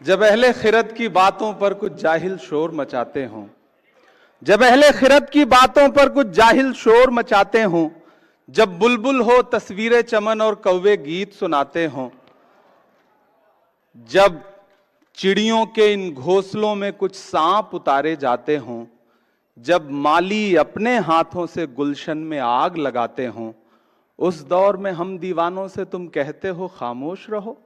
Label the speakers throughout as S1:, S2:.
S1: जब अहले खिरत की बातों पर कुछ जाहिल शोर मचाते हों, जब अहले खिरत की बातों पर कुछ जाहिल शोर मचाते हों, जब बुलबुल हो तस्वीरें चमन और कौवे गीत सुनाते हों, जब चिड़ियों के इन घोंसलों में कुछ सांप उतारे जाते हों, जब माली अपने हाथों से गुलशन में आग लगाते हों, उस दौर में हम दीवानों से तुम कहते हो खामोश रहो।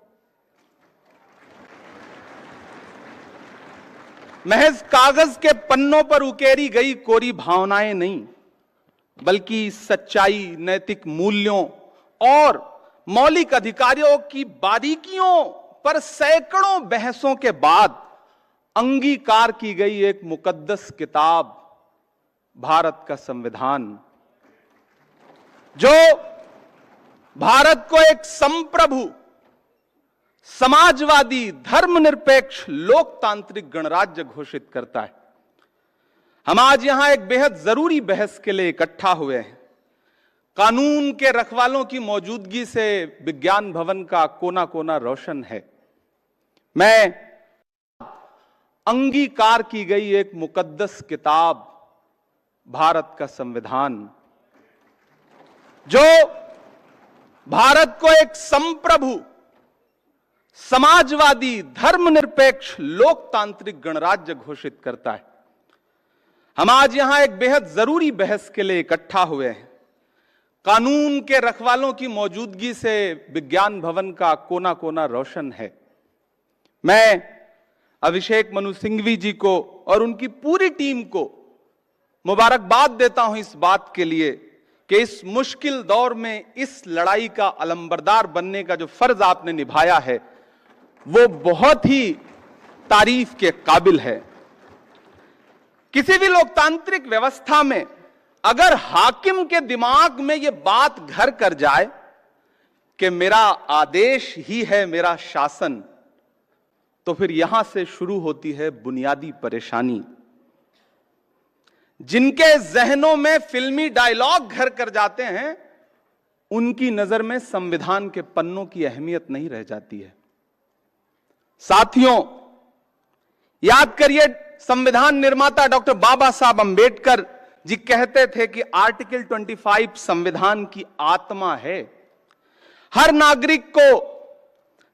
S1: महज कागज के पन्नों पर उकेरी गई कोरी भावनाएं नहीं, बल्कि सच्चाई, नैतिक मूल्यों और मौलिक अधिकारों की बारीकियों पर सैकड़ों बहसों के बाद अंगीकार की गई एक मुकद्दस किताब, भारत का संविधान, जो भारत को एक संप्रभु, समाजवादी, धर्मनिरपेक्ष, लोकतांत्रिक गणराज्य घोषित करता है। हम आज यहां एक बेहद जरूरी बहस के लिए इकट्ठा हुए हैं। कानून के रखवालों की मौजूदगी से विज्ञान भवन का कोना कोना रोशन है। मैं अंगीकार की गई एक मुकद्दस किताब, भारत का संविधान, जो भारत को एक संप्रभु, समाजवादी, धर्मनिरपेक्ष, लोकतांत्रिक गणराज्य घोषित करता है। हम आज यहां एक बेहद जरूरी बहस के लिए इकट्ठा हुए हैं। कानून के रखवालों की मौजूदगी से विज्ञान भवन का कोना कोना रोशन है। मैं अभिषेक मनु सिंघवी जी को और उनकी पूरी टीम को मुबारकबाद देता हूं इस बात के लिए कि इस मुश्किल दौर में इस लड़ाई का अलंबरदार बनने का जो फर्ज आपने निभाया है, वो बहुत ही तारीफ के काबिल है। किसी भी लोकतांत्रिक व्यवस्था में अगर हाकिम के दिमाग में यह बात घर कर जाए कि मेरा आदेश ही है मेरा शासन, तो फिर यहां से शुरू होती है बुनियादी परेशानी। जिनके जहनों में फिल्मी डायलॉग घर कर जाते हैं, उनकी नजर में संविधान के पन्नों की अहमियत नहीं रह जाती है। साथियों, याद करिए, संविधान निर्माता डॉक्टर बाबा साहब अंबेडकर जी कहते थे कि आर्टिकल 25 संविधान की आत्मा है। हर नागरिक को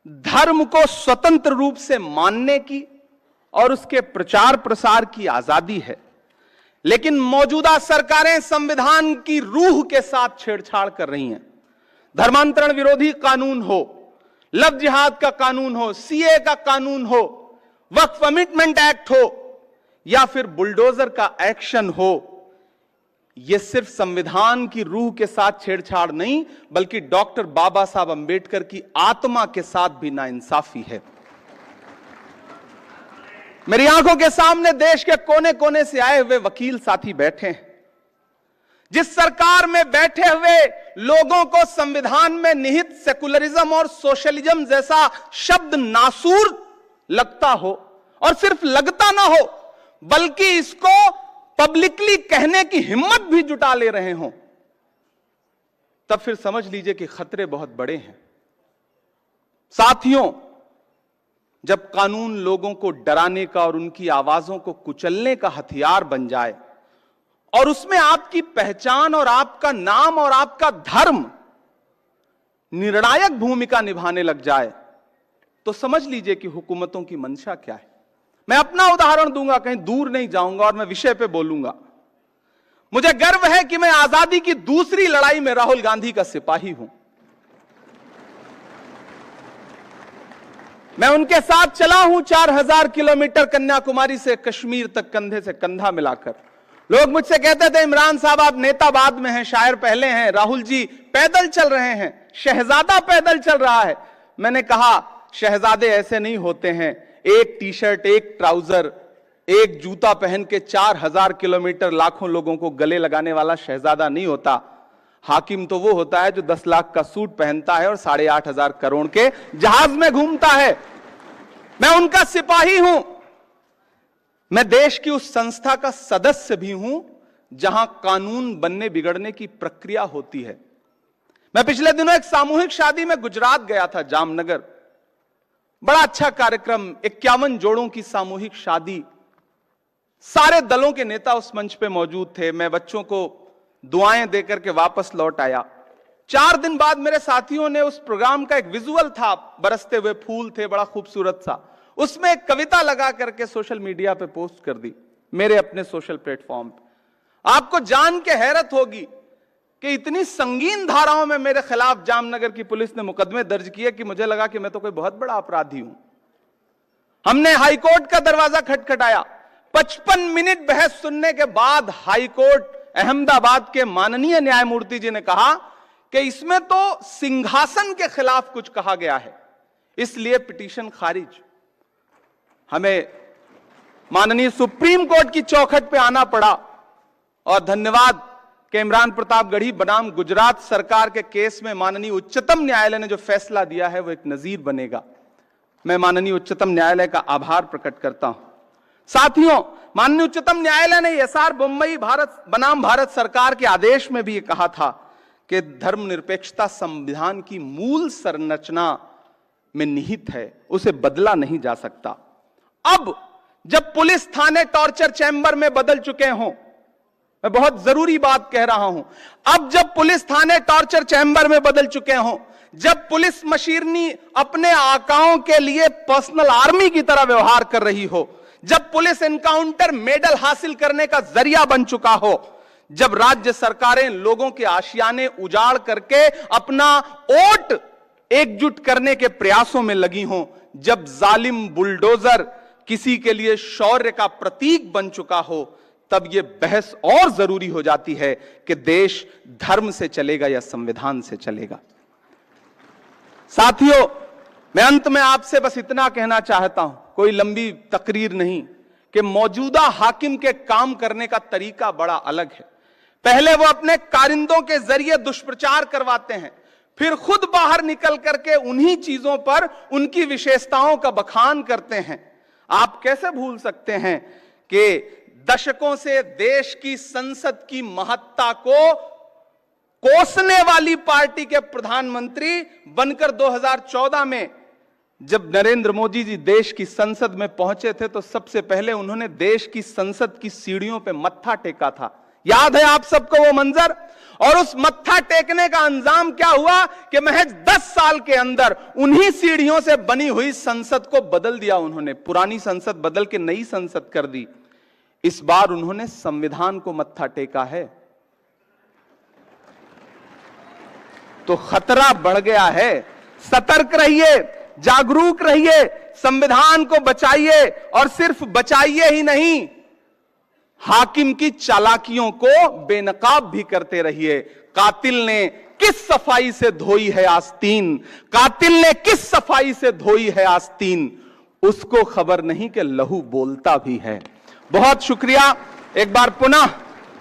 S1: धर्म को स्वतंत्र रूप से मानने की और उसके प्रचार प्रसार की आजादी है। लेकिन मौजूदा सरकारें संविधान की रूह के साथ छेड़छाड़ कर रही हैं। धर्मांतरण विरोधी कानून हो, लव जिहाद का कानून हो, सीए का कानून हो, वक्फ अमेंडमेंट एक्ट हो या फिर बुलडोजर का एक्शन हो, यह सिर्फ संविधान की रूह के साथ छेड़छाड़ नहीं, बल्कि डॉक्टर बाबा साहब अंबेडकर की आत्मा के साथ भी नाइंसाफी है। मेरी आंखों के सामने देश के कोने कोने से आए हुए वकील साथी बैठे हैं। जिस सरकार में बैठे हुए लोगों को संविधान में निहित सेकुलरिज्म और सोशलिज्म जैसा शब्द नासूर लगता हो, और सिर्फ लगता ना हो बल्कि इसको पब्लिकली कहने की हिम्मत भी जुटा ले रहे हों, तब फिर समझ लीजिए कि खतरे बहुत बड़े हैं। साथियों, जब कानून लोगों को डराने का और उनकी आवाजों को कुचलने का हथियार बन जाए और उसमें आपकी पहचान और आपका नाम और आपका धर्म निर्णायक भूमिका निभाने लग जाए, तो समझ लीजिए कि हुकूमतों की मंशा क्या है। मैं अपना उदाहरण दूंगा, कहीं दूर नहीं जाऊंगा और मैं विषय पे बोलूंगा। मुझे गर्व है कि मैं आजादी की दूसरी लड़ाई में राहुल गांधी का सिपाही हूं। मैं उनके साथ चला हूं 4000 किलोमीटर कन्याकुमारी से कश्मीर तक, कंधे से कंधा मिलाकर। लोग मुझसे कहते थे, इमरान साहब आप नेता बाद में हैं, शायर पहले हैं, राहुल जी पैदल चल रहे हैं, शहजादा पैदल चल रहा है। मैंने कहा, शहजादे ऐसे नहीं होते हैं। एक टी शर्ट, एक ट्राउजर, एक जूता पहन के 4000 किलोमीटर लाखों लोगों को गले लगाने वाला शहजादा नहीं होता। हाकिम तो वो होता है जो 10 लाख का सूट पहनता है और 8,500 करोड़ के जहाज में घूमता है। मैं उनका सिपाही हूं। मैं देश की उस संस्था का सदस्य भी हूं जहां कानून बनने बिगड़ने की प्रक्रिया होती है। मैं पिछले दिनों एक सामूहिक शादी में गुजरात गया था, जामनगर। बड़ा अच्छा कार्यक्रम, 51 जोड़ों की सामूहिक शादी। सारे दलों के नेता उस मंच पे मौजूद थे। मैं बच्चों को दुआएं देकर के वापस लौट आया। 4 दिन बाद मेरे साथियों ने उस प्रोग्राम का एक विजुअल था, बरसते हुए फूल थे, बड़ा खूबसूरत सा, उसमें एक कविता लगा करके सोशल मीडिया पे पोस्ट कर दी, मेरे अपने सोशल प्लेटफॉर्म पे। आपको जान के हैरत होगी कि इतनी संगीन धाराओं में मेरे खिलाफ जामनगर की पुलिस ने मुकदमे दर्ज किए कि मुझे लगा कि मैं तो कोई बहुत बड़ा अपराधी हूं। हमने हाईकोर्ट का दरवाजा खटखटाया। 55 मिनट बहस सुनने के बाद हाईकोर्ट अहमदाबाद के माननीय न्यायमूर्ति जी ने कहा कि इसमें तो सिंहासन के खिलाफ कुछ कहा गया है, इसलिए पिटीशन खारिज। हमें माननीय सुप्रीम कोर्ट की चौखट पे आना पड़ा और धन्यवाद कि इमरान प्रतापगढ़ी बनाम गुजरात सरकार के केस में माननीय उच्चतम न्यायालय ने जो फैसला दिया है वो एक नजीर बनेगा। मैं माननीय उच्चतम न्यायालय का आभार प्रकट करता हूं। साथियों, माननीय उच्चतम न्यायालय ने एसआर बोम्मई भारत बनाम भारत सरकार के आदेश में भी ये कहा था कि धर्मनिरपेक्षता संविधान की मूल संरचना में निहित है, उसे बदला नहीं जा सकता। अब जब पुलिस थाने टॉर्चर चैंबर में बदल चुके हों, मैं बहुत जरूरी बात कह रहा हूं, अब जब पुलिस थाने टॉर्चर चैंबर में बदल चुके हों, जब पुलिस मशीनरी अपने आकाओं के लिए पर्सनल आर्मी की तरह व्यवहार कर रही हो, जब पुलिस एनकाउंटर मेडल हासिल करने का जरिया बन चुका हो, जब राज्य सरकारें लोगों के आशियाने उजाड़ करके अपना वोट एकजुट करने के प्रयासों में लगी हों, जब जालिम बुलडोजर किसी के लिए शौर्य का प्रतीक बन चुका हो, तब यह बहस और जरूरी हो जाती है कि देश धर्म से चलेगा या संविधान से चलेगा। साथियों, मैं अंत में आपसे बस इतना कहना चाहता हूं, कोई लंबी तकरीर नहीं, कि मौजूदा हाकिम के काम करने का तरीका बड़ा अलग है। पहले वो अपने कारिंदों के जरिए दुष्प्रचार करवाते हैं, फिर खुद बाहर निकल करके उन्हीं चीजों पर उनकी विशेषताओं का बखान करते हैं। आप कैसे भूल सकते हैं कि दशकों से देश की संसद की महत्ता को कोसने वाली पार्टी के प्रधानमंत्री बनकर 2014 में जब नरेंद्र मोदी जी देश की संसद में पहुंचे थे तो सबसे पहले उन्होंने देश की संसद की सीढ़ियों पे मत्था टेका था। याद है आप सबको वो मंजर? और उस मत्था टेकने का अंजाम क्या हुआ कि महज 10 साल के अंदर उन्हीं सीढ़ियों से बनी हुई संसद को बदल दिया उन्होंने। पुरानी संसद बदल के नई संसद कर दी। इस बार उन्होंने संविधान को मत्था टेका है, तो खतरा बढ़ गया है। सतर्क रहिए, जागरूक रहिए, संविधान को बचाइए, और सिर्फ बचाइए ही नहीं, हाकिम की चालाकियों को बेनकाब भी करते रहिए। कातिल ने किस सफाई से धोई है आस्तीन, कातिल ने किस सफाई से धोई है आस्तीन, उसको खबर नहीं कि लहू बोलता भी है। बहुत शुक्रिया। एक बार पुनः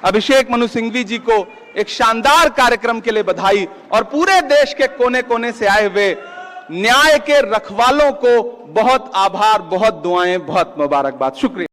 S1: अभिषेक मनु सिंघवी जी को एक शानदार कार्यक्रम के लिए बधाई, और पूरे देश के कोने कोने से आए हुए न्याय के रखवालों को बहुत आभार, बहुत दुआएं, बहुत मुबारकबाद। शुक्रिया।